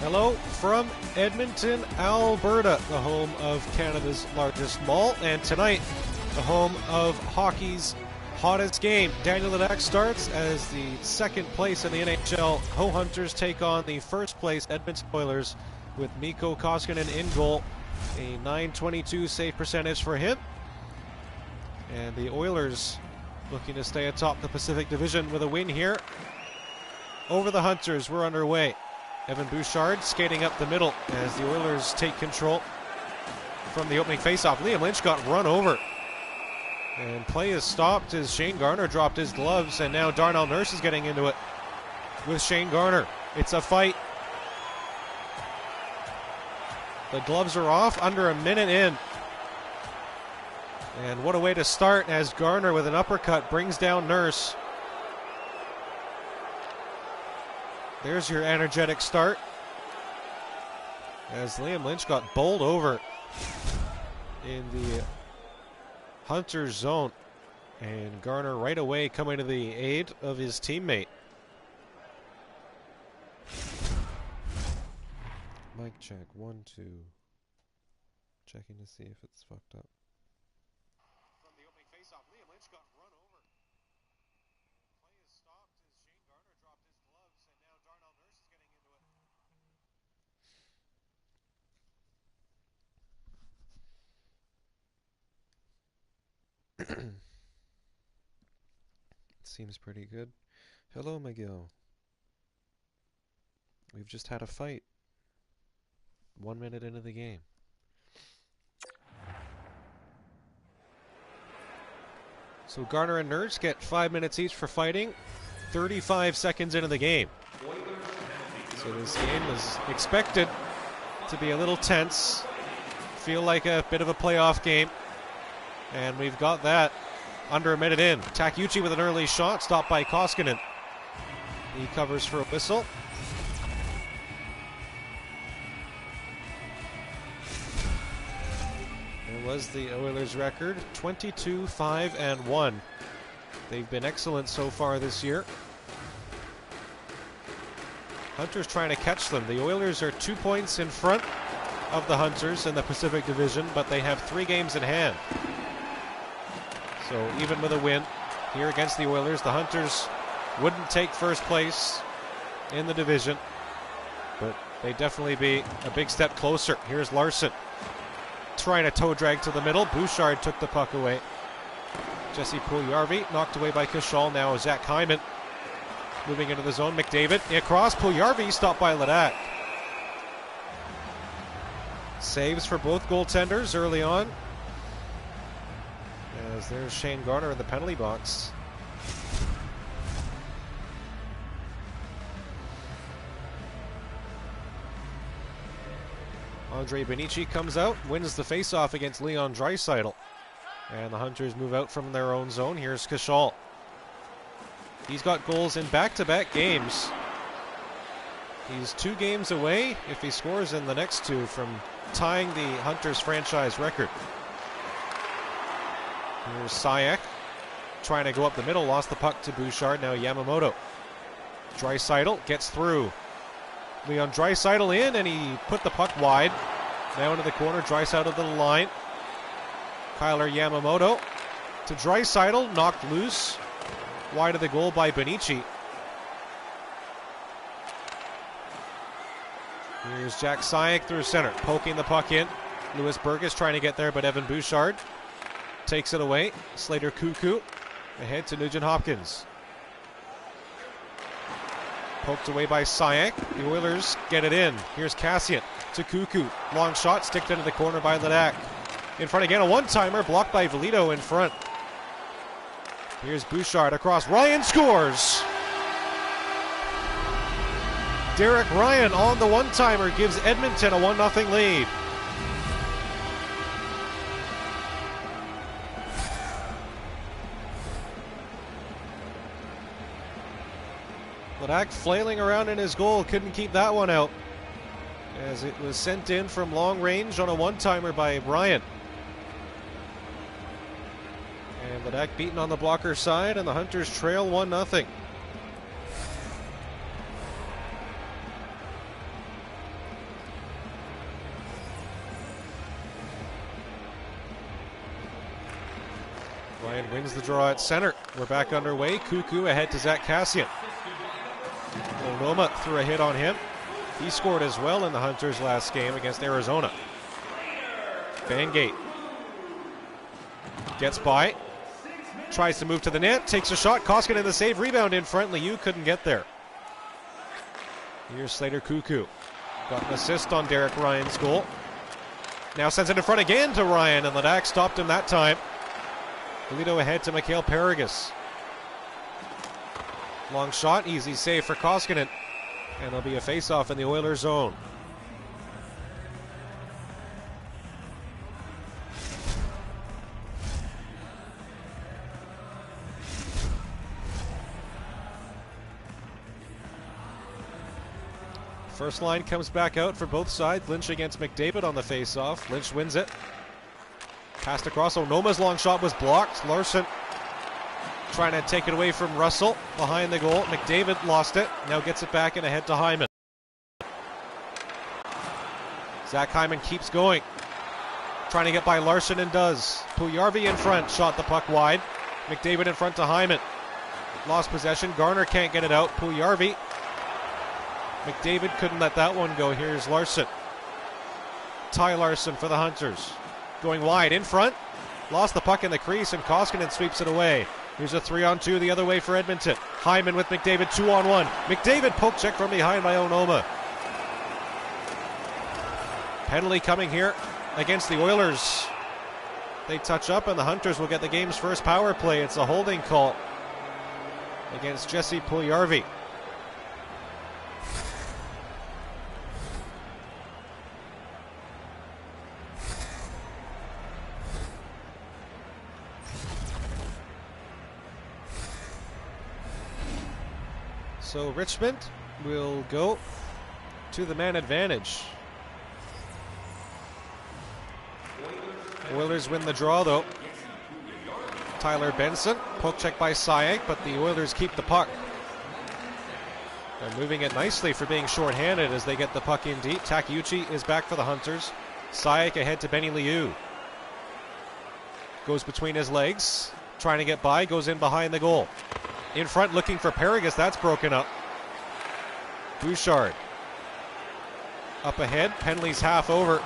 Hello from Edmonton, Alberta, the home of Canada's largest mall, and tonight, the home of hockey's hottest game. Daniel Ledak starts as the second place in the NHL. Ho Hunters take on the first place Edmonton Oilers with Mikko Koskinen in goal. A .922 save percentage for him. And the Oilers looking to stay atop the Pacific Division with a win here over the Hunters. We're underway. Evan Bouchard skating up the middle as the Oilers take control from the opening faceoff. Liam Lynch got run over. And play is stopped as Shane Garner dropped his gloves, and now Darnell Nurse is getting into it with Shane Garner. It's a fight. The gloves are off under a minute in. And what a way to start as Garner with an uppercut brings down Nurse. There's your energetic start as Liam Lynch got bowled over in the Hunters zone, and Garner right away coming to the aid of his teammate. Mic check, 1, 2. Checking to see if it's fucked up. From the opening faceoff, Liam Lynch got run over. Play is stopped as Shane Garner dropped his gloves, and now Darnell Nurse is getting into it. Seems pretty good. Hello, Miguel. We've just had a fight. 1 minute into the game. So Garner and Nurse get 5 minutes each for fighting. 35 seconds into the game. So this game is expected to be a little tense. Feel like a bit of a playoff game. And we've got that under a minute in. Takuchi with an early shot, stopped by Koskinen. He covers for a whistle. It was the Oilers' record, 22-5-1. They've been excellent so far this year. Hunters trying to catch them. The Oilers are 2 points in front of the Hunters in the Pacific Division, but they have 3 games in hand. So even with a win here against the Oilers, the Hunters wouldn't take first place in the division, but they'd definitely be a big step closer. Here's Larson trying to toe drag to the middle. Bouchard took the puck away. Jesse Puljujarvi knocked away by Kishal. Now Zach Hyman moving into the zone. McDavid across. Puljujarvi stopped by Ledak. Saves for both goaltenders early on. As there's Shane Garner in the penalty box. Andre Benici comes out, wins the faceoff against Leon Draisaitl. And the Hunters move out from their own zone. Here's Kishal. He's got goals in back-to-back games. He's 2 games away, if he scores in the next 2, from tying the Hunters franchise record. Here's Sayak trying to go up the middle, lost the puck to Bouchard. Now Yamamoto. Draisaitl gets through. Leon Draisaitl in, and he put the puck wide. Now into the corner, Draisaitl to the line. Kyler Yamamoto to Draisaitl, knocked loose. Wide of the goal by Benici. Here's Jack Sayak through center, poking the puck in. Louis Burgess trying to get there, but Evan Bouchard takes it away. Slater Cuckoo ahead to Nugent Hopkins. Poked away by Sayak. The Oilers get it in. Here's Kassian to Cuckoo. Long shot, sticked into the corner by Ledak. In front again, a one-timer blocked by Velito in front. Here's Bouchard across. Ryan scores! Derek Ryan on the one-timer gives Edmonton a 1-0 lead. Ledak flailing around in his goal, couldn't keep that one out as it was sent in from long range on a one-timer by Ryan. And Ledak beaten on the blocker side, and the Hunters trail 1-0. Wins the draw at center. We're back underway. Cuckoo ahead to Zach Cassian. Onoma threw a hit on him. He scored as well in the Hunters' last game against Arizona. Bangate gets by. Tries to move to the net. Takes a shot. Koskinen the save. Rebound in front. Liu couldn't get there. Here's Slater Cuckoo. Got an assist on Derek Ryan's goal. Now sends it in front again to Ryan, and Ledak stopped him that time. Toledo ahead to Mikhail Paragas. Long shot, easy save for Koskinen. And there'll be a face-off in the Oilers zone. First line comes back out for both sides. Lynch against McDavid on the face-off. Lynch wins it. Passed across. Onoma's long shot was blocked. Larson trying to take it away from Russell behind the goal. McDavid lost it. Now gets it back and ahead to Hyman. Zach Hyman keeps going. Trying to get by Larson and does. Puljujarvi in front. Shot the puck wide. McDavid in front to Hyman. Lost possession. Garner can't get it out. Puljujarvi. McDavid couldn't let that one go. Here's Larson. Ty Larson for the Hunters. Going wide in front. Lost the puck in the crease and Koskinen sweeps it away. Here's a 3-on-2 the other way for Edmonton. Hyman with McDavid 2-on-1. McDavid poke check from behind by Onoma. Penalty coming here against the Oilers. They touch up and the Hunters will get the game's first power play. It's a holding call against Jesse Puljujarvi. So Richmond will go to the man advantage. Oilers win the draw though. Tyler Benson, poke check by Sayak, but the Oilers keep the puck. They're moving it nicely for being shorthanded as they get the puck in deep. Takeuchi is back for the Hunters. Sayak ahead to Benny Liu. Goes between his legs, trying to get by, goes in behind the goal. In front looking for Paragas, that's broken up. Bouchard. Up ahead, Penley's half over.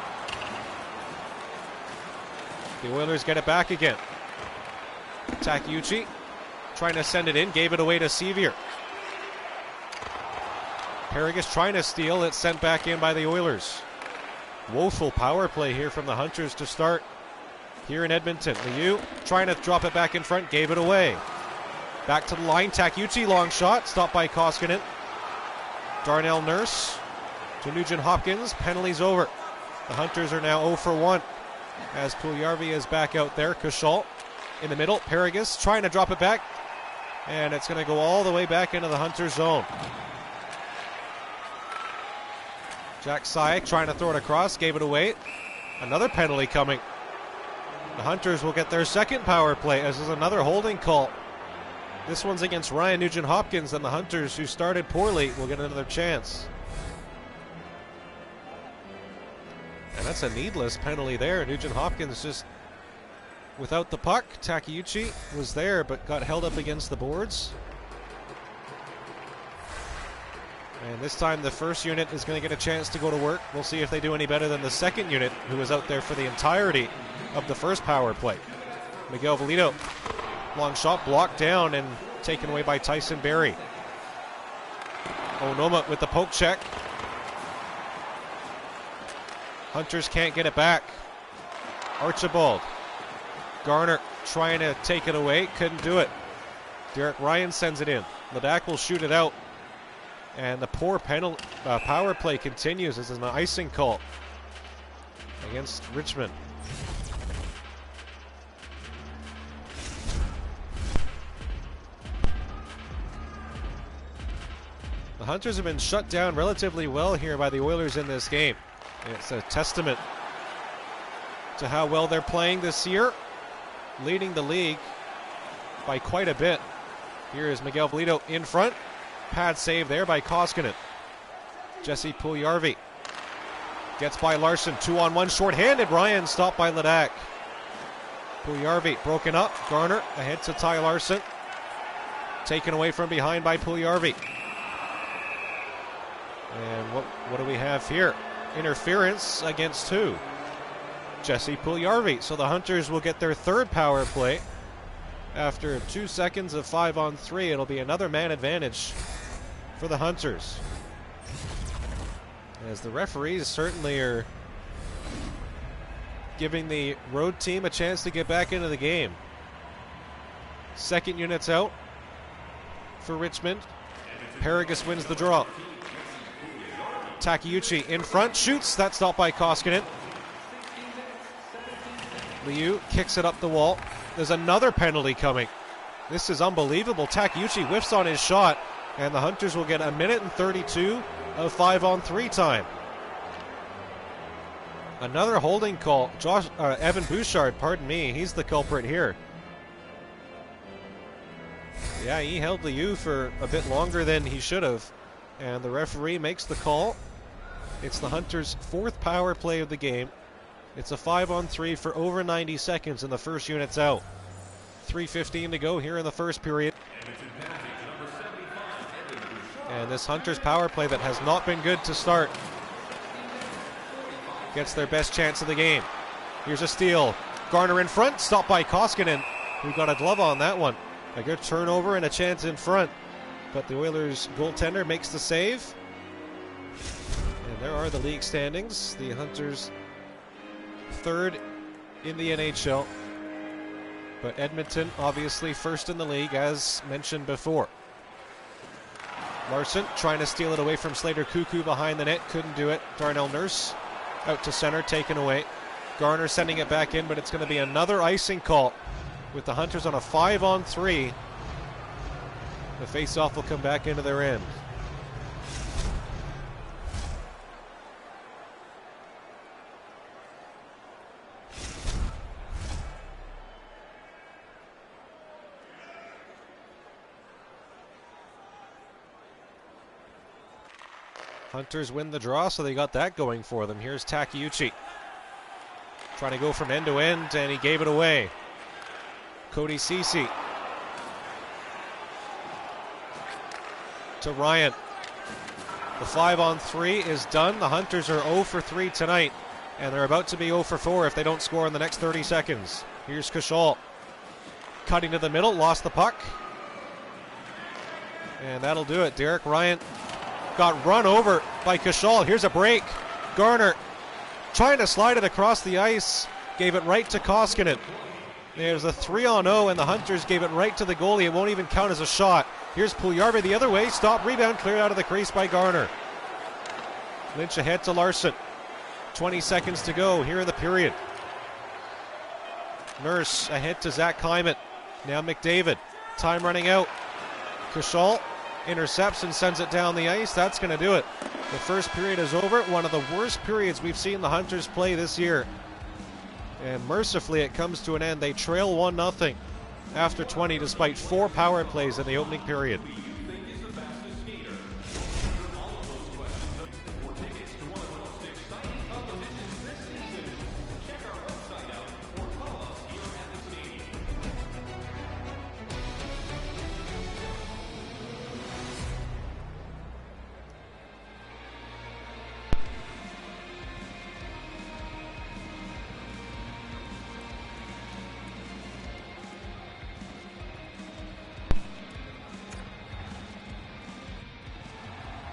The Oilers get it back again. Takeuchi trying to send it in, gave it away to Sevier. Paragas trying to steal, it's sent back in by the Oilers. Woeful power play here from the Hunters to start here in Edmonton. Liu trying to drop it back in front, gave it away. Back to the line, Takeuchi, long shot, stopped by Koskinen. Darnell Nurse to Nugent Hopkins, penalties over. The Hunters are now 0 for 1 as Puljujarvi is back out there. Kushal in the middle, Paragas trying to drop it back, and it's going to go all the way back into the Hunters zone. Jack Sayak trying to throw it across, gave it away. Another penalty coming. The Hunters will get their second power play. This is another holding call. This one's against Ryan Nugent-Hopkins, and the Hunters, who started poorly, will get another chance. And that's a needless penalty there. Nugent-Hopkins just without the puck. Takeuchi was there, but got held up against the boards. And this time the first unit is going to get a chance to go to work. We'll see if they do any better than the second unit, who was out there for the entirety of the first power play. Miguel Velito. Long shot blocked down and taken away by Tyson Barrie. Onoma with the poke check. Hunters can't get it back. Archibald. Garner trying to take it away, couldn't do it. Derek Ryan sends it in. Ledak will shoot it out. And the poor power play continues. This is an icing call against Richmond. The Hunters have been shut down relatively well here by the Oilers in this game. It's a testament to how well they're playing this year, leading the league by quite a bit. Here is Miguel Velito in front. Pad save there by Koskinen. Jesse Puljujarvi gets by Larson, 2-on-1 short-handed. Ryan stopped by Ledak. Puljujarvi broken up. Garner ahead to Ty Larson. Taken away from behind by Puljujarvi. And what do we have here? Interference against who? Jesse Puljujarvi. So the Hunters will get their third power play. After 2 seconds of 5-on-3, it'll be another man advantage for the Hunters. As the referees certainly are giving the road team a chance to get back into the game. Second unit's out for Richmond. Paragus wins the draw. Takeuchi in front, shoots. That's stopped by Koskinen. Liu kicks it up the wall. There's another penalty coming. This is unbelievable. Takeuchi whiffs on his shot, and the Hunters will get 1 minute and 32 of 5-on-3 time. Another holding call. Evan Bouchard, pardon me, he's the culprit here. Yeah, he held Liu for a bit longer than he should have, and the referee makes the call. It's the Hunters' fourth power play of the game. It's a 5-on-3 for over 90 seconds, and the first unit's out. 3:15 to go here in the first period. And this Hunters power play that has not been good to start gets their best chance of the game. Here's a steal. Garner in front, stopped by Koskinen, who got a glove on that one. A good turnover and a chance in front. But the Oilers goaltender makes the save. And there are the league standings. The Hunters third in the NHL. But Edmonton obviously first in the league, as mentioned before. Larson trying to steal it away from Slater Cuckoo behind the net. Couldn't do it. Darnell Nurse out to center, taken away. Garner sending it back in, but it's going to be another icing call with the Hunters on a 5-on-3. The face-off will come back into their end. Hunters win the draw, so they got that going for them. Here's Takeuchi. Trying to go from end to end, and he gave it away. Cody Ceci. To Ryan. The 5-on-3 is done. The Hunters are 0 for 3 tonight, and they're about to be 0 for 4 if they don't score in the next 30 seconds. Here's Kashal. Cutting to the middle, lost the puck. And that'll do it. Derek Ryan got run over by Kashal. Here's a break. Garner trying to slide it across the ice. Gave it right to Koskinen. There's a 3-on-0, and the Hunters gave it right to the goalie. It won't even count as a shot. Here's Puljujarvi the other way. Stop, rebound, cleared out of the crease by Garner. Lynch ahead to Larson. 20 seconds to go here in the period. Nurse ahead to Zach Hyman. Now McDavid. Time running out. Kashal intercepts and sends it down the ice. That's going to do it. The first period is over. One of the worst periods we've seen the Hunters play this year. And mercifully, it comes to an end. They trail 1-0 after 20, despite 4 power plays in the opening period.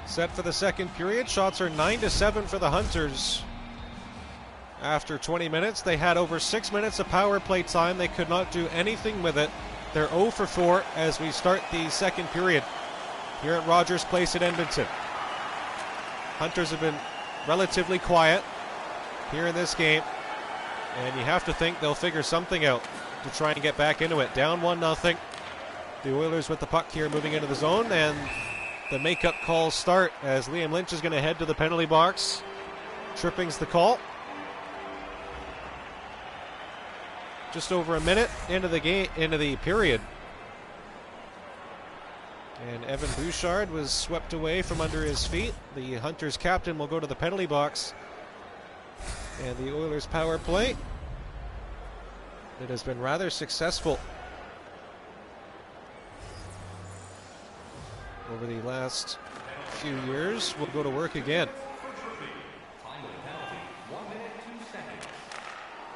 Set for the second period. Shots are 9-7 for the Hunters. After 20 minutes, they had over 6 minutes of power play time. They could not do anything with it. They're 0 for 4 as we start the second period here at Rogers Place in Edmonton. Hunters have been relatively quiet here in this game, and you have to think they'll figure something out to try and get back into it. Down 1-0. The Oilers with the puck here moving into the zone, and the makeup calls start as Liam Lynch is going to head to the penalty box. Tripping's the call. Just over a minute into the game, into the period. And Evan Bouchard was swept away from under his feet. The Hunters captain will go to the penalty box. And the Oilers power play It has been rather successful over the last few years. We'll go to work again.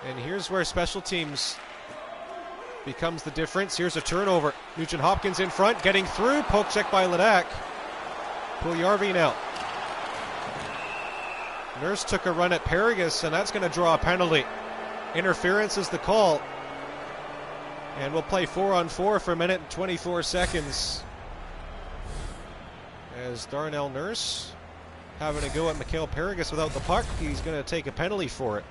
And here's where special teams becomes the difference. Here's a turnover. Nugent Hopkins in front, getting through. Poke check by Ledak. Puljujarvi now. Nurse took a run at Paragus, and that's going to draw a penalty. Interference is the call. And we'll play 4-on-4 for a minute and 24 seconds. As Darnell Nurse having a go at Mikhail Paragus without the puck. He's going to take a penalty for it.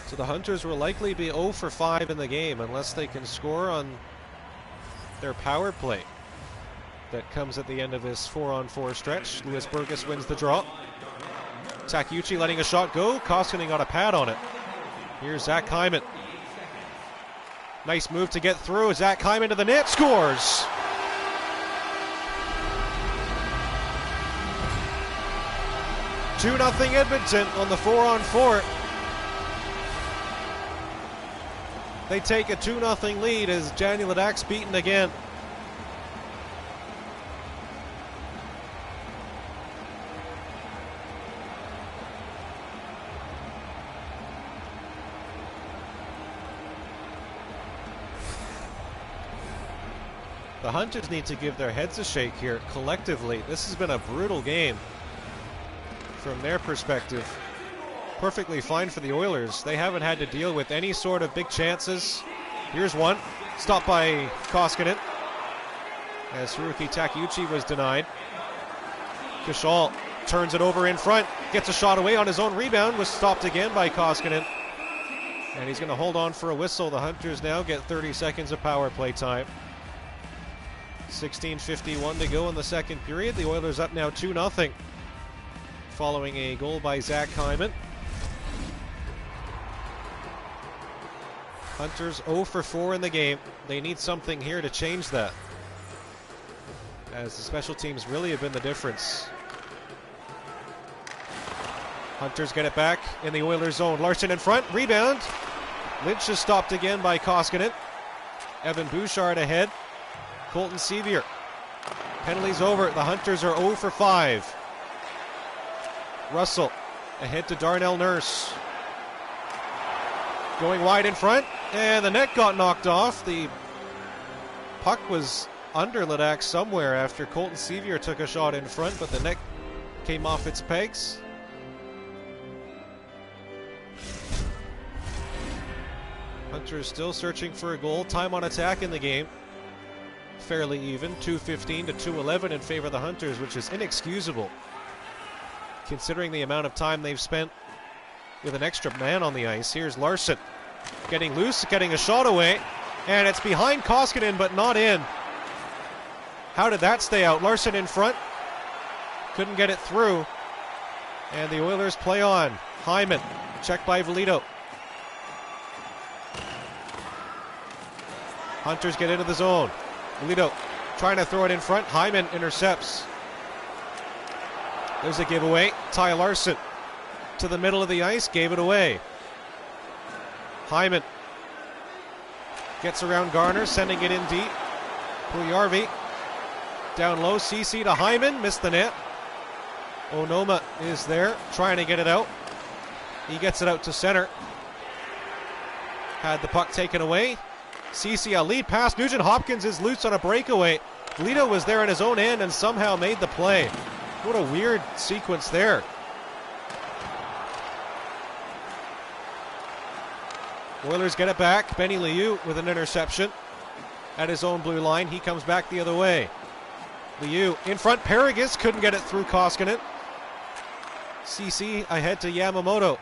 So the Hunters will likely be 0 for 5 in the game unless they can score on their power play that comes at the end of this 4-on-4 stretch. Louis Burgess wins the draw. Takeuchi letting a shot go. Koskinen got a pad on it. Here's Zach Hyman. Nice move to get through. Zach Hyman to the net, scores! $2-0 Edmonton on the 4-on-4. They take a 2-0 lead as Daniel Ledak's beaten again. The Hunters need to give their heads a shake here collectively. This has been a brutal game from their perspective. Perfectly fine for the Oilers. They haven't had to deal with any sort of big chances. Here's one. Stopped by Koskinen as Haruki Takeuchi was denied. Kishal turns it over in front. Gets a shot away on his own rebound. Was stopped again by Koskinen. And he's going to hold on for a whistle. The Hunters now get 30 seconds of power play time. 16:51 to go in the second period. The Oilers up now 2-0 following a goal by Zach Hyman. Hunters 0 for 4 in the game. They need something here to change that, as the special teams really have been the difference. Hunters get it back in the Oilers zone. Larson in front, rebound. Lynch is stopped again by Koskinen. Evan Bouchard ahead. Colton Sevier. Penalties over. The Hunters are 0 for 5. Russell ahead to Darnell Nurse. Going wide in front, and the net got knocked off. The puck was under Ledak somewhere after Colton Sevier took a shot in front, but the net came off its pegs. Hunters still searching for a goal. Time on attack in the game fairly even, 2:15 to 2:11 in favor of the Hunters, which is inexcusable considering the amount of time they've spent with an extra man on the ice. Here's Larson getting loose, getting a shot away, and it's behind Koskinen but not in. How did that stay out? Larson in front, couldn't get it through, and the Oilers play on. Hyman, checked by Velito. Hunters get into the zone. Velito trying to throw it in front. Hyman intercepts. There's a giveaway. Ty Larson to the middle of the ice, gave it away. Hyman gets around Garner, sending it in deep. Puljujarvi down low. CC to Hyman, missed the net. Onoma is there, trying to get it out. He gets it out to center. Had the puck taken away. CC, a lead pass. Nugent Hopkins is loose on a breakaway. Lito was there in his own end and somehow made the play. What a weird sequence there. Oilers get it back. Benny Liu with an interception at his own blue line. He comes back the other way. Liu in front. Paragus couldn't get it through Koskinen. CC ahead to Yamamoto.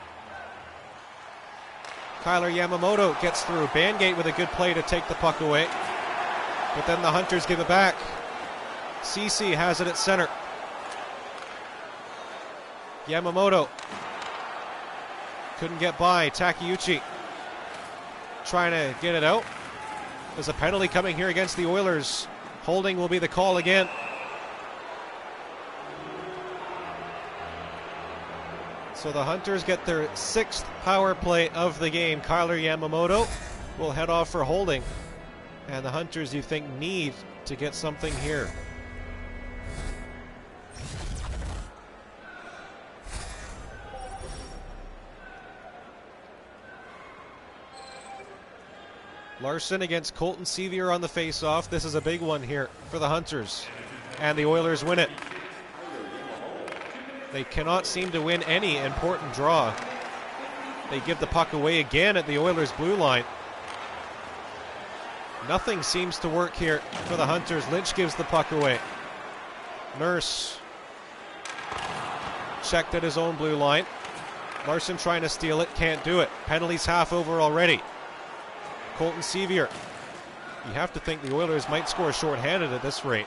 Kyler Yamamoto gets through. Bangate with a good play to take the puck away. But then the Hunters give it back. CC has it at center. Yamamoto couldn't get by. Takeuchi trying to get it out. There's a penalty coming here against the Oilers. Holding will be the call again. So the Hunters get their 6th power play of the game. Kyler Yamamoto will head off for holding. And the Hunters, you think, need to get something here. Larson against Colton Sevier on the face-off. This is a big one here for the Hunters. And the Oilers win it. They cannot seem to win any important draw. They give the puck away again at the Oilers' blue line. Nothing seems to work here for the Hunters. Lynch gives the puck away. Nurse checked at his own blue line. Larson trying to steal it, can't do it. Penalty's half over already. Colton Sevier. You have to think the Oilers might score shorthanded at this rate.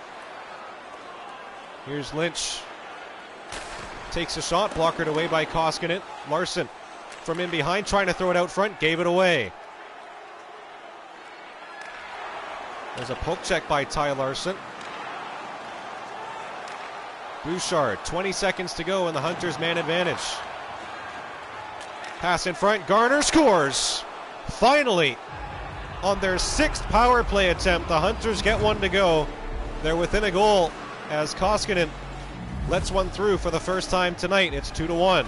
Here's Lynch. Takes a shot, blockered away by Koskinen. Larson from in behind, trying to throw it out front, gave it away. There's a poke check by Ty Larson. Bouchard, 20 seconds to go in the Hunters' man advantage. Pass in front, Garner scores. Finally, on their 6th power play attempt, the Hunters get one to go. They're within a goal as Koskinen lets one through for the first time tonight. It's 2-1.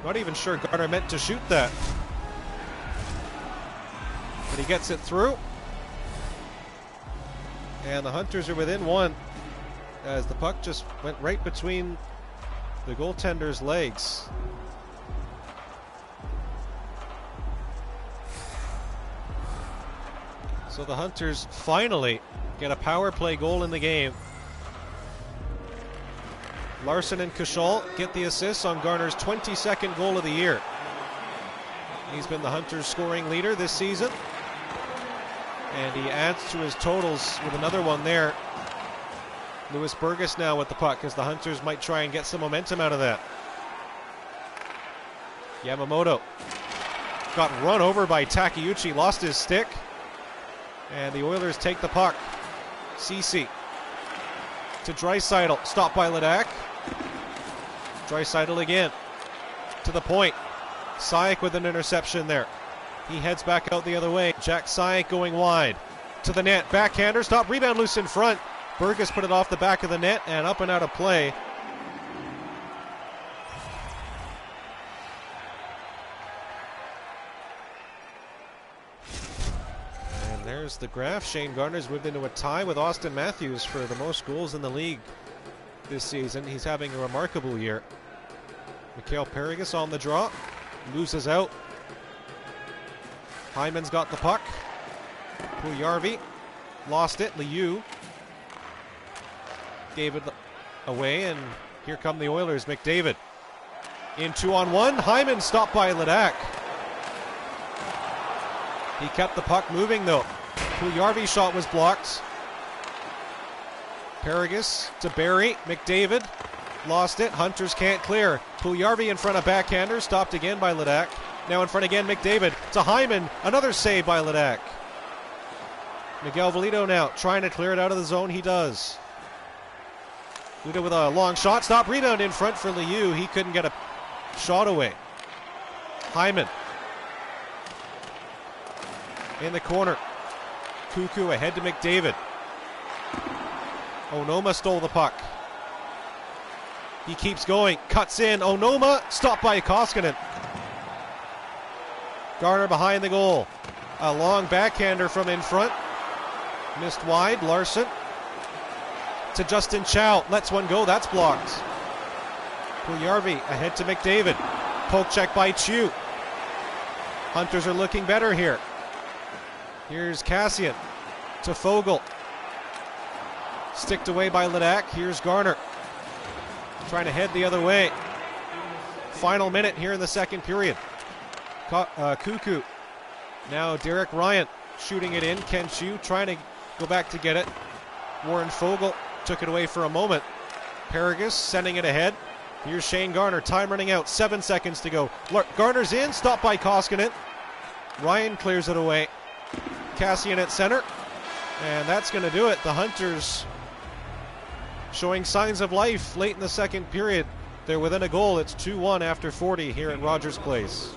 Not even sure Garner meant to shoot that. But he gets it through. And the Hunters are within one as the puck just went right between the goaltender's legs. So the Hunters finally get a power play goal in the game. Larson and Cashal get the assists on Garner's 22nd goal of the year. He's been the Hunters' scoring leader this season. And he adds to his totals with another one there. Lewis Burgess now with the puck as the Hunters might try and get some momentum out of that. Yamamoto got run over by Takeuchi, lost his stick. And the Oilers take the puck. Ceci to Draisaitl, stopped by Ledak. Draisaitl again to the point. Saik with an interception there. He heads back out the other way. Jack Saik going wide to the net. Backhander, stop, rebound loose in front. Burgess put it off the back of the net and up and out of play. There's the graph. Shane Garner's moved into a tie with Austin Matthews for the most goals in the league this season. He's having a remarkable year. Mikhail Paragas on the draw. Loses out. Hyman's got the puck. Puljujarvi lost it. Liu gave it away, and here come the Oilers. McDavid in 2-on-1. Hyman stopped by Ledak. He kept the puck moving though. Puljujarvi's shot was blocked. Paragas to Barry. McDavid lost it. Hunters can't clear. Puljujarvi in front of backhander. Stopped again by Ledak. Now in front again, McDavid to Hyman. Another save by Ledak. Miguel Velito now trying to clear it out of the zone. He does. Velito with a long shot. Stop, rebound in front for Liu. He couldn't get a shot away. Hyman in the corner. Cuckoo ahead to McDavid. Onoma stole the puck. He keeps going, cuts in. Onoma stopped by Koskinen. Garner behind the goal. A long backhander from in front. Missed wide. Larson to Justin Chow. Lets one go. That's blocked. Puljujarvi ahead to McDavid. Poke check by Chu. Hunters are looking better here. Here's Cassian to Fogle. Sticked away by Ledak. Here's Garner. Trying to head the other way. Final minute here in the second period. Cuckoo. Now Derek Ryan shooting it in. Ken Chu trying to go back to get it. Warren Fogle took it away for a moment. Paragas sending it ahead. Here's Shane Garner. Time running out. 7 seconds to go. Garner's in. Stopped by Koskinen. Ryan clears it away. Cassian at center. And that's going to do it. The Hunters showing signs of life late in the second period. They're within a goal. It's 2-1 after 40 here at Rogers Place.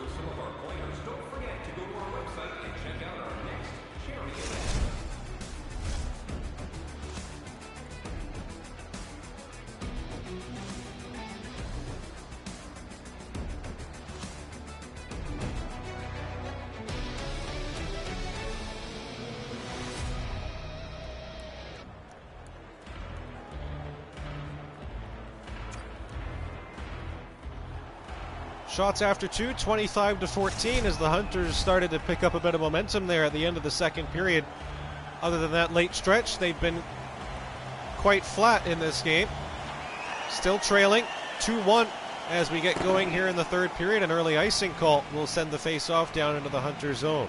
Shots after two, 25-14, as the Hunters started to pick up a bit of momentum there at the end of the second period. Other than that late stretch, they've been quite flat in this game. Still trailing 2-1 as we get going here in the third period. An early icing call will send the face-off down into the Hunter zone.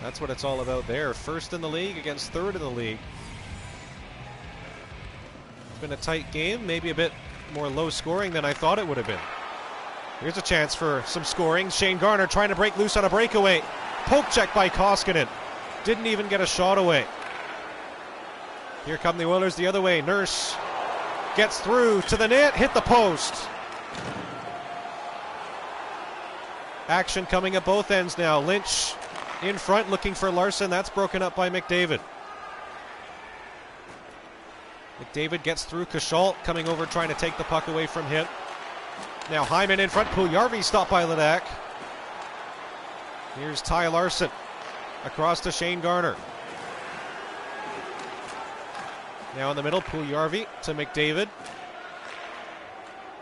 That's what it's all about there. First in the league against third in the league. It's been a tight game, maybe a bit more low scoring than I thought it would have been. Here's a chance for some scoring. Shane Garner trying to break loose on a breakaway. Poke check by Koskinen. Didn't even get a shot away. Here come the Oilers the other way. Nurse gets through to the net, hit the post. Action coming at both ends now. Lynch in front looking for Larson. That's broken up by McDavid. McDavid gets through. Kachal coming over trying to take the puck away from him. Now Hyman in front. Puljujarvi stopped by Ledak. Here's Ty Larson across to Shane Garner. Now in the middle, Puljujarvi to McDavid.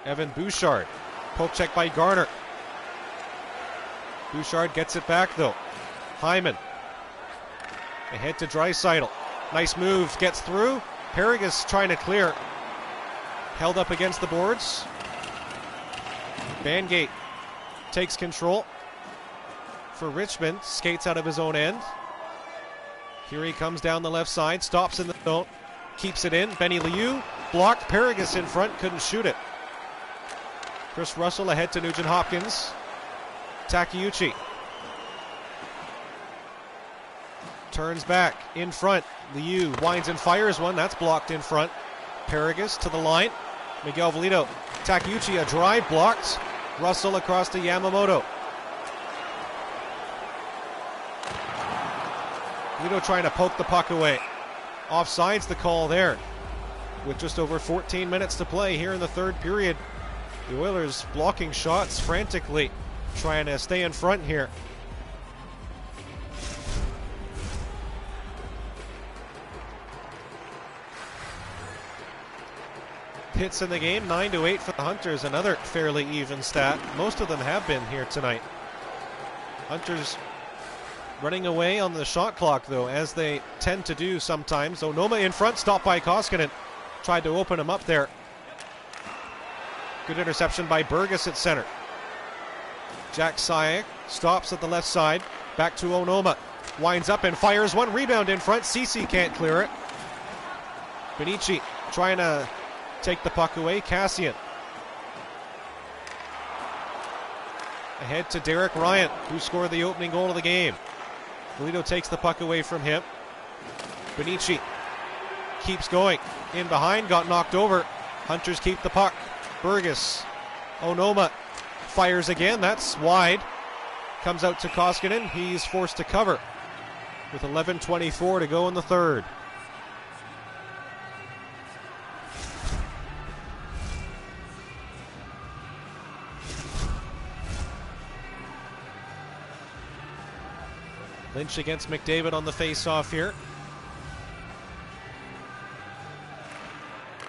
Evan Bouchard. Poke check by Garner. Bouchard gets it back though. Hyman ahead to Draisaitl. Nice move, gets through. Paragus trying to clear. Held up against the boards. Bangate takes control for Richmond. Skates out of his own end. Here he comes down the left side. Stops in the zone. Keeps it in. Benny Liu blocked. Paragus in front. Couldn't shoot it. Chris Russell ahead to Nugent Hopkins. Takeuchi turns back in front. Liu winds and fires one. That's blocked in front. Paragus to the line. Miguel Velito. Takeuchi, a drive blocked. Russell across to Yamamoto. Velito trying to poke the puck away. Offside's the call there. With just over 14 minutes to play here in the third period. The Oilers blocking shots frantically, trying to stay in front here. Hits in the game, 9-8 for the Hunters. Another fairly even stat. Most of them have been here tonight. Hunters running away on the shot clock though, as they tend to do sometimes. Onoma in front, stopped by Koskinen. Tried to open him up there. Good interception by Burgess at center. Jack Sayak stops at the left side. Back to Onoma. Winds up and fires one. Rebound in front. Ceci can't clear it. Benici trying to take the puck away. Cassian. Ahead to Derek Ryan, who scored the opening goal of the game. Velito takes the puck away from him. Benici keeps going. In behind, got knocked over. Hunters keep the puck. Burgess. Onoma fires again. That's wide. Comes out to Koskinen. He's forced to cover with 11:24 to go in the third. Lynch against McDavid on the face-off here.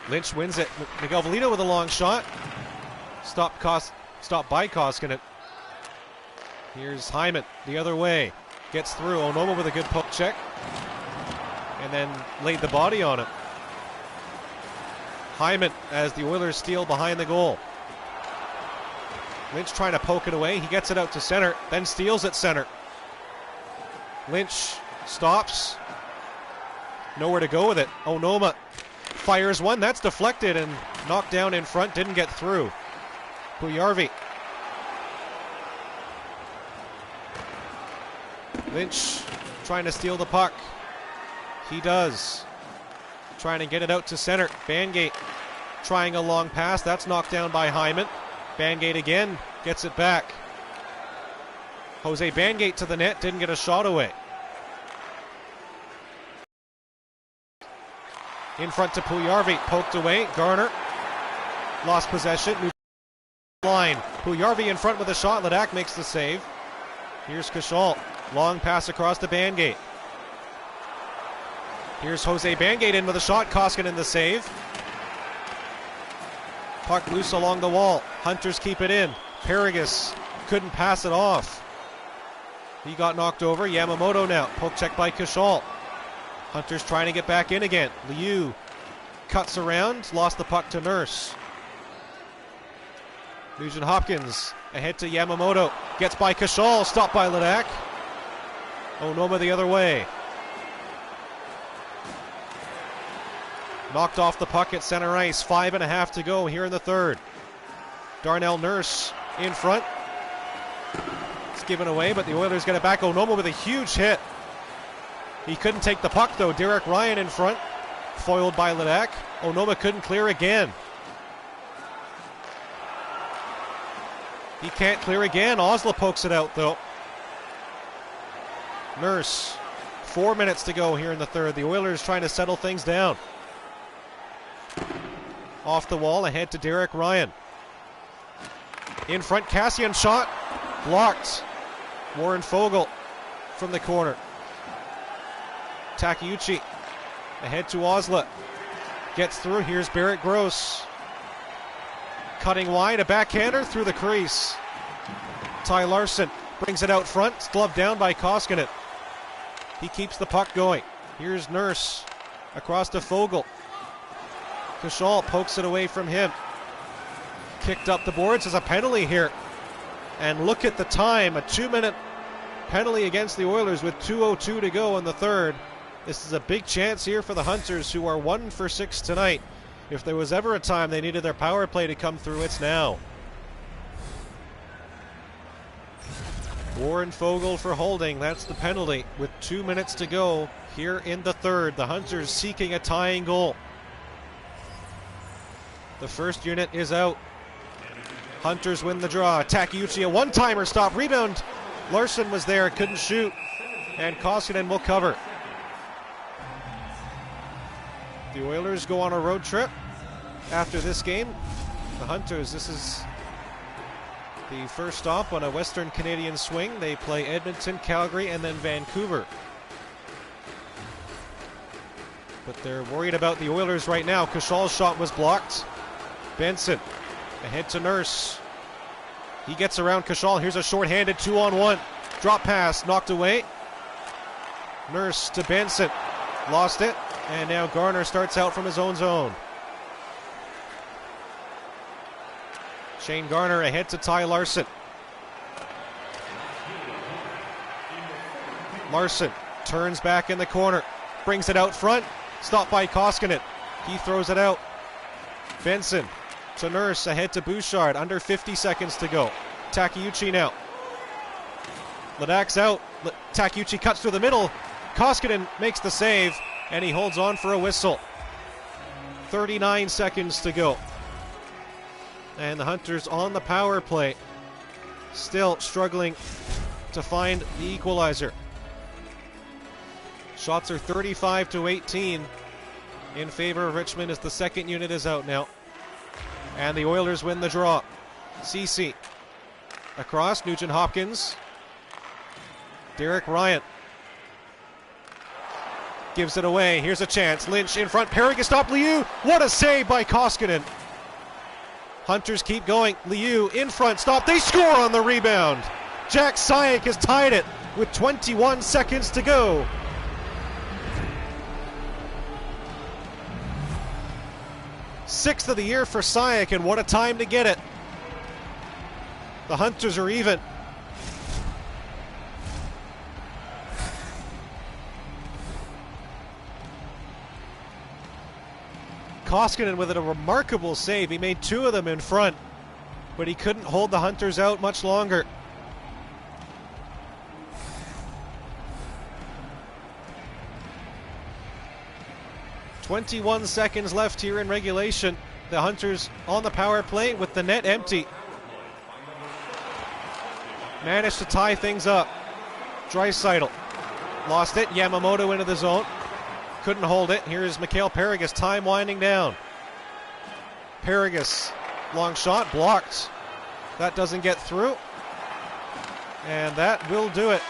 Lynch wins it. Miguel Velito with a long shot. Stopped by Koskinen. Here's Hyman the other way. Gets through. Onoma with a good poke check. And then laid the body on it. Hyman as the Oilers steal behind the goal. Lynch trying to poke it away. He gets it out to center, then steals at center. Lynch stops. Nowhere to go with it. Onoma fires one. That's deflected and knocked down in front. Didn't get through. Pujärvi. Lynch trying to steal the puck. He does. Trying to get it out to center. Bangate trying a long pass. That's knocked down by Hyman. Bangate again gets it back. Jose Bangate to the net. Didn't get a shot away. In front to Pujärvi. Poked away. Garner lost possession. Line. Pujärvi in front with a shot. Ledak makes the save. Here's Kachal. Long pass across to Bangate. Here's Jose Bangate in with a shot. Koskinen the save. Puck loose along the wall. Hunters keep it in. Paragus couldn't pass it off. He got knocked over. Yamamoto now. Poke check by Kachal. Hunters trying to get back in again. Liu cuts around. Lost the puck to Nurse. Nugent Hopkins ahead to Yamamoto. Gets by Kachal. Stopped by Ledak. Onoma the other way. Knocked off the puck at center ice. 5.5 to go here in the third. Darnell Nurse in front. It's given away, but the Oilers get it back. Onoma with a huge hit. He couldn't take the puck though. Derek Ryan in front. Foiled by Ledak. Onoma couldn't clear again. He can't clear again. Osla pokes it out though. Nurse. 4 minutes to go here in the third. The Oilers trying to settle things down. Off the wall, ahead to Derek Ryan. In front, Cassian shot. Blocked. Warren Fogle from the corner. Takeuchi ahead to Osla. Gets through. Here's Barrett Gross. Cutting wide, a backhander through the crease. Ty Larson brings it out front. Gloved down by Koskinen. He keeps the puck going. Here's Nurse across to Fogle. Kachal pokes it away from him. Kicked up the boards as a penalty here. And look at the time, a 2-minute penalty against the Oilers with 2:02 to go in the third. This is a big chance here for the Hunters, who are 1 for 6 tonight. If there was ever a time they needed their power play to come through, it's now. Warren Fogle for holding, that's the penalty with 2 minutes to go here in the third. The Hunters seeking a tying goal. The first unit is out. Hunters win the draw. Takeuchi, a one-timer stop. Rebound. Larson was there, couldn't shoot. And Koskinen will cover. The Oilers go on a road trip after this game. The Hunters, this is the first stop on a Western Canadian swing. They play Edmonton, Calgary, and then Vancouver. But they're worried about the Oilers right now. Kachal's shot was blocked. Benson ahead to Nurse. He gets around Kachal. Here's a short-handed 2-on-1. Drop pass knocked away. Nurse to Benson. Lost it. And now Garner starts out from his own zone. Shane Garner ahead to Ty Larson. Larson turns back in the corner. Brings it out front. Stopped by Koskinen. He throws it out. Benson to Nurse, ahead to Bouchard. Under 50 seconds to go. Takeuchi now. Ledak's out. Takeuchi cuts through the middle. Koskinen makes the save, and he holds on for a whistle. 39 seconds to go. And the Hunters on the power play, still struggling to find the equalizer. Shots are 35-18 in favor of Richmond as the second unit is out now. And the Oilers win the draw. Ceci across, Nugent Hopkins. Derek Ryan gives it away. Here's a chance. Lynch in front. Paragus stop Liu. What a save by Koskinen. Hunters keep going. Liu in front. Stop. They score on the rebound. Jack Sayak has tied it with 21 seconds to go. Sixth of the year for Sayak, and what a time to get it. The Hunters are even. Koskinen with a remarkable save. He made two of them in front. but he couldn't hold the Hunters out much longer. "21 seconds left here in regulation. The Hunters on the power play with the net empty. Managed to tie things up. Draisaitl lost it. Yamamoto into the zone. Couldn't hold it. Here's Mikhail Paragas, time winding down. Paragas, long shot, blocked. That doesn't get through. And that will do it.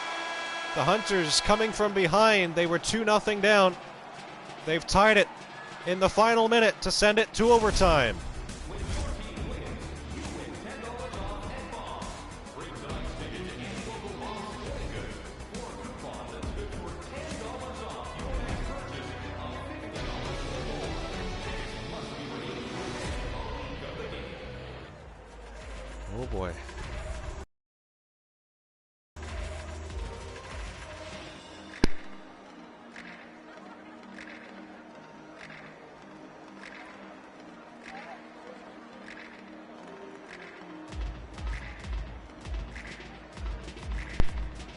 The Hunters coming from behind. They were 2-0 down. They've tied it in the final minute to send it to overtime. Oh boy.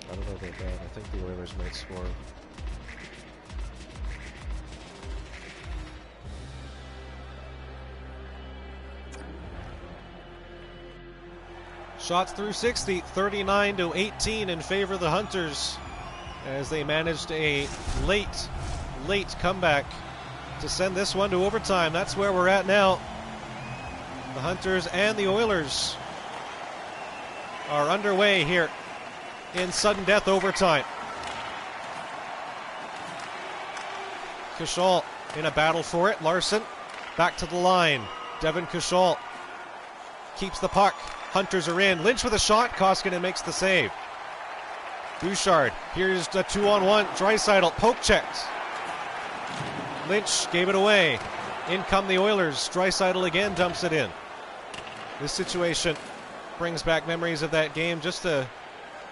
I don't know about that. I think the Oilers might score. Shots through 60, 39-18 in favor of the Hunters as they managed a late comeback to send this one to overtime. That's where we're at now. The Hunters and the Oilers are underway here in sudden death overtime. Kashal in a battle for it. Larson back to the line. Devin Kashal keeps the puck. Hunters are in. Lynch with a shot. Koskinen makes the save. Bouchard. Here's a 2-on-1. Draisaitl poke checked. Lynch gave it away. In come the Oilers. Draisaitl again dumps it in. This situation brings back memories of that game just a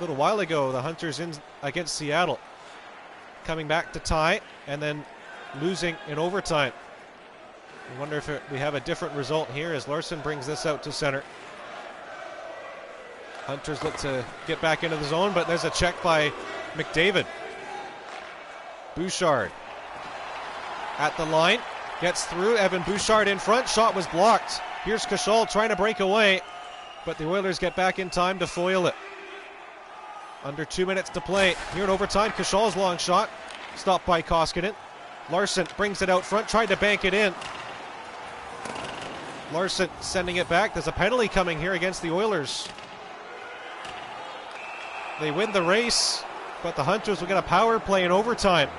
little while ago. The Hunters in against Seattle, coming back to tie and then losing in overtime. I wonder if we have a different result here as Larson brings this out to center. Hunters look to get back into the zone, but there's a check by McDavid. Bouchard at the line, gets through. Evan Bouchard in front, shot was blocked. Here's Kashal trying to break away, but the Oilers get back in time to foil it. Under 2 minutes to play here in overtime. Kashal's long shot stopped by Koskinen. Larson brings it out front, tried to bank it in. Larson sending it back. There's a penalty coming here against the Oilers. They win the race, but the Hunters will get a power play in overtime.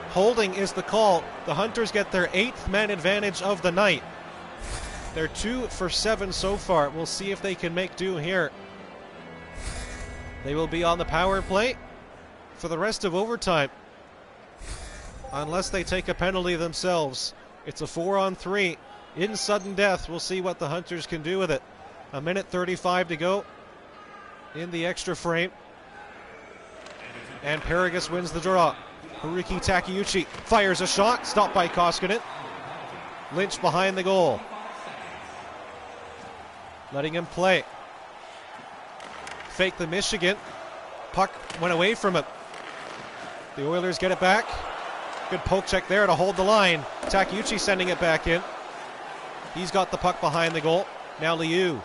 Holding is the call. The Hunters get their 8th man advantage of the night. They're 2 for 7 so far. We'll see if they can make do here. They will be on the power play for the rest of overtime, unless they take a penalty themselves. It's a 4-on-3 in sudden death. We'll see what the Hunters can do with it. 1:35 to go in the extra frame. And Paragas wins the draw. Haruki Takeuchi fires a shot, stopped by Koskinen. Lynch behind the goal, letting him play. Fake the Michigan. Puck went away from him. The Oilers get it back. Good poke check there to hold the line. Takeuchi sending it back in. He's got the puck behind the goal. Now Liu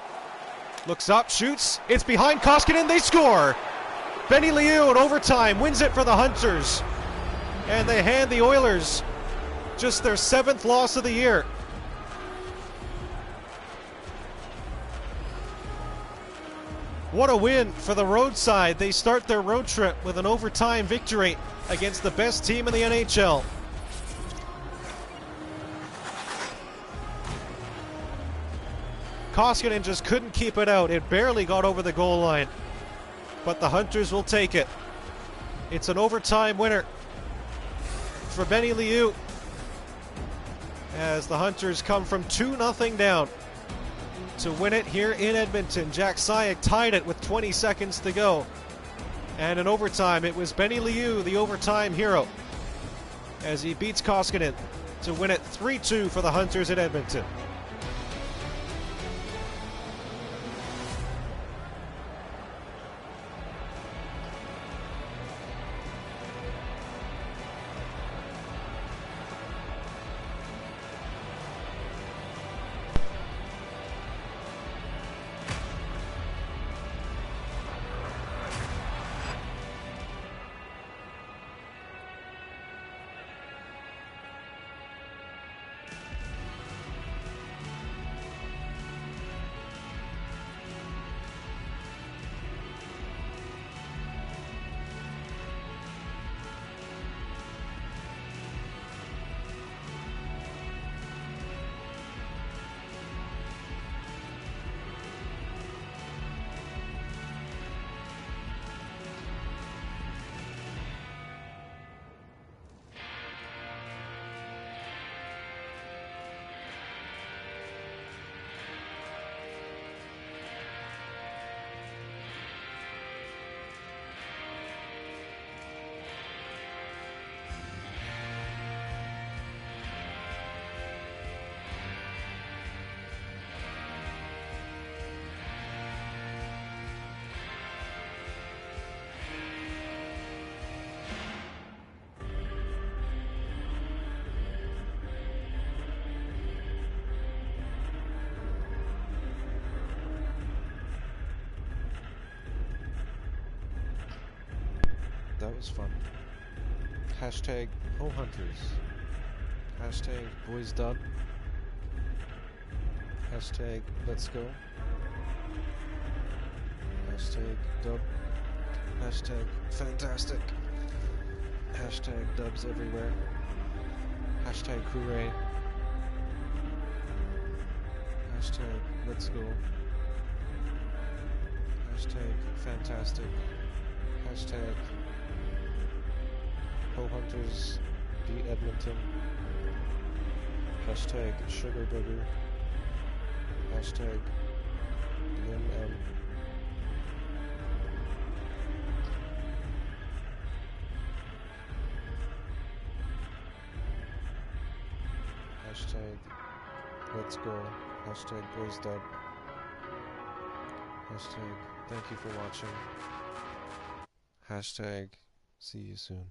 looks up, shoots. It's behind Koskinen. They score. Benny Liu in overtime wins it for the Hunters. And they hand the Oilers just their 7th loss of the year. What a win for the road side. They start their road trip with an overtime victory against the best team in the NHL. Koskinen just couldn't keep it out. It barely got over the goal line. But the Hunters will take it. It's an overtime winner for Benny Liu as the Hunters come from 2-0 down to win it here in Edmonton. Jack Sayek tied it with 20 seconds to go. And in overtime, it was Benny Liu, the overtime hero, as he beats Koskinen to win it 3-2 for the Hunters in Edmonton. that was fun. Hashtag Home Hunters. Hashtag Boys Dub. Hashtag Let's Go. Hashtag Dub. Hashtag Fantastic. Hashtag Dubs everywhere. Hashtag Hooray. Hashtag Let's Go. Hashtag Fantastic. Hashtag Ho Hunters beat Edmonton. Hashtag Sugar Booger. Hashtag BMM. Hashtag Let's Go. Hashtag Boys Dub. Hashtag Thank you for watching. Hashtag see you soon.